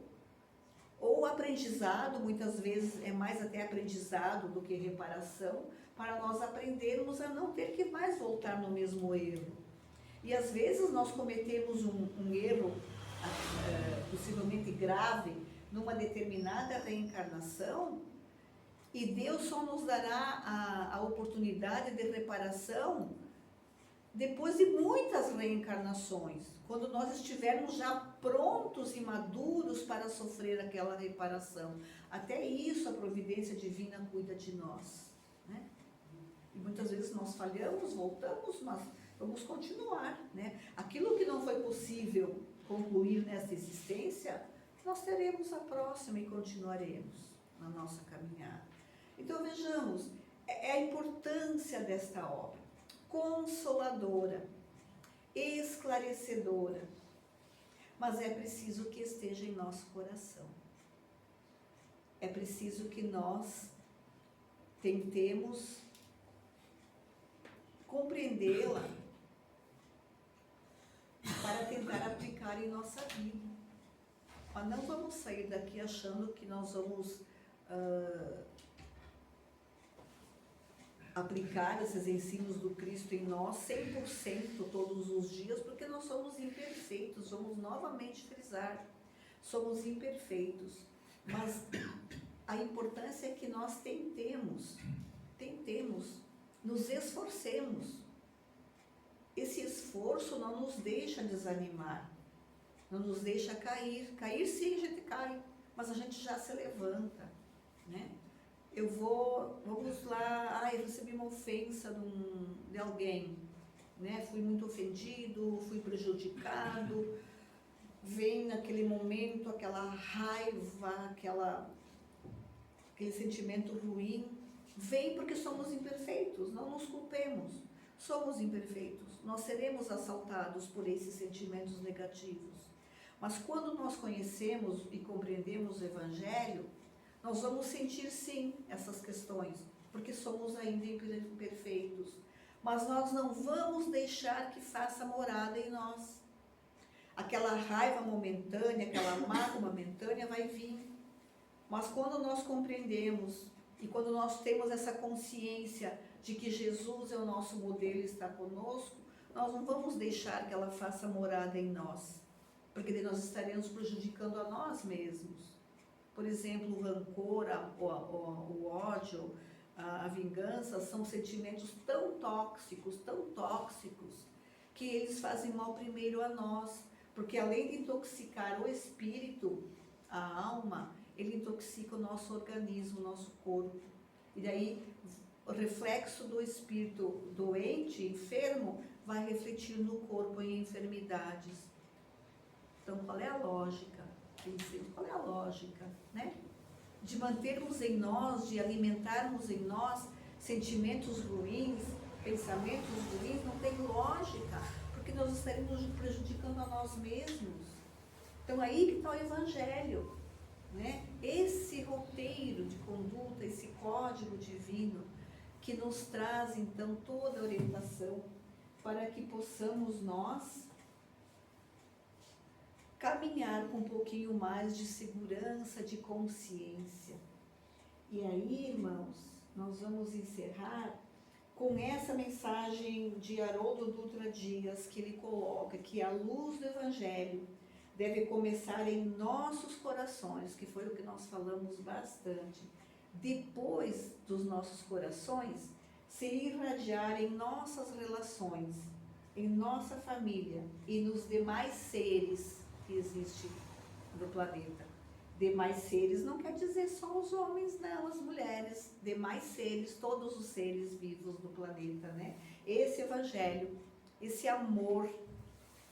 ou aprendizado, muitas vezes é mais até aprendizado do que reparação, para nós aprendermos a não ter que mais voltar no mesmo erro. E às vezes nós cometemos um erro possivelmente grave, numa determinada reencarnação, e Deus só nos dará a oportunidade de reparação depois de muitas reencarnações, quando nós estivermos já prontos e maduros para sofrer aquela reparação. Até isso a providência divina cuida de nós, né? E muitas vezes nós falhamos, voltamos, mas vamos continuar, né? Aquilo que não foi possível concluir nesta existência, nós teremos a próxima e continuaremos na nossa caminhada. Então vejamos, é a importância desta obra, consoladora, esclarecedora, mas é preciso que esteja em nosso coração. É preciso que nós tentemos compreendê-la para tentar aplicar em nossa vida. Mas não vamos sair daqui achando que nós vamos aplicar esses ensinos do Cristo em nós 100% todos os dias, porque nós somos imperfeitos. Vamos novamente frisar, somos imperfeitos, mas a importância é que nós tentemos, nos esforcemos. Esse esforço não nos deixa desanimar, não nos deixa cair. Cair sim, a gente cai, mas a gente já se levanta, né? Vamos lá, eu recebi uma ofensa de alguém, né? Fui muito ofendido, fui prejudicado, vem naquele momento aquela raiva, aquele sentimento ruim, vem porque somos imperfeitos, não nos culpemos, somos imperfeitos, nós seremos assaltados por esses sentimentos negativos. Mas quando nós conhecemos e compreendemos o Evangelho, nós vamos sentir sim essas questões, porque somos ainda imperfeitos. Mas nós não vamos deixar que faça morada em nós. Aquela raiva momentânea, aquela mágoa momentânea vai vir. Mas quando nós compreendemos e quando nós temos essa consciência de que Jesus é o nosso modelo e está conosco, nós não vamos deixar que ela faça morada em nós, porque daí nós estaremos prejudicando a nós mesmos. Por exemplo, o rancor, o ódio, a vingança são sentimentos tão tóxicos, que eles fazem mal primeiro a nós, porque além de intoxicar o espírito, a alma, ele intoxica o nosso organismo, o nosso corpo. E daí, o reflexo do espírito doente, enfermo, vai refletir no corpo em enfermidades. Então, qual é a lógica? Qual é a lógica, né? De mantermos em nós, de alimentarmos em nós sentimentos ruins, pensamentos ruins, não tem lógica, porque nós estaremos prejudicando a nós mesmos. Então aí que está o Evangelho, né? Esse roteiro de conduta, esse código divino que nos traz então toda a orientação para que possamos nós caminhar com um pouquinho mais de segurança, de consciência. E aí, irmãos, nós vamos encerrar com essa mensagem de Haroldo Dutra Dias, que ele coloca que a luz do Evangelho deve começar em nossos corações, que foi o que nós falamos bastante. Depois dos nossos corações, se irradiar em nossas relações, em nossa família e nos demais seres que existe no planeta. Demais seres não quer dizer só os homens, não, as mulheres, demais seres, todos os seres vivos do planeta, né? Esse Evangelho, esse amor,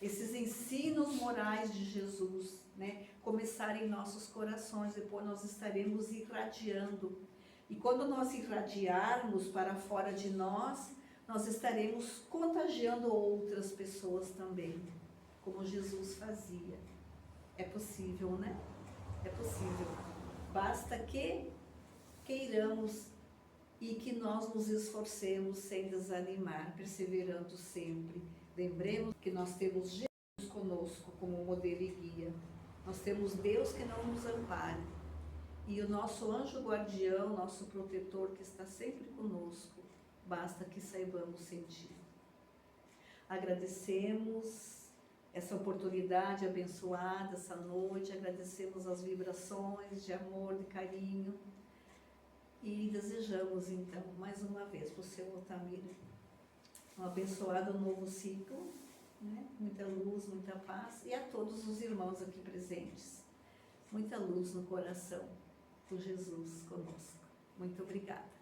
esses ensinos morais de Jesus, né? Começar em nossos corações, depois nós estaremos irradiando. E quando nós irradiarmos para fora de nós, nós estaremos contagiando outras pessoas também, como Jesus fazia. É possível, né? É possível. Basta que queiramos e que nós nos esforcemos sem desanimar, perseverando sempre. Lembremos que nós temos Jesus conosco como modelo e guia. Nós temos Deus que não nos ampara. E o nosso anjo guardião, nosso protetor que está sempre conosco. Basta que saibamos sentir. Agradecemos essa oportunidade abençoada, essa noite. Agradecemos as vibrações de amor, de carinho. E desejamos, então, mais uma vez, para o seu Otamiro, um abençoado novo ciclo, né? Muita luz, muita paz. E a todos os irmãos aqui presentes, muita luz no coração, por Jesus conosco. Muito obrigada.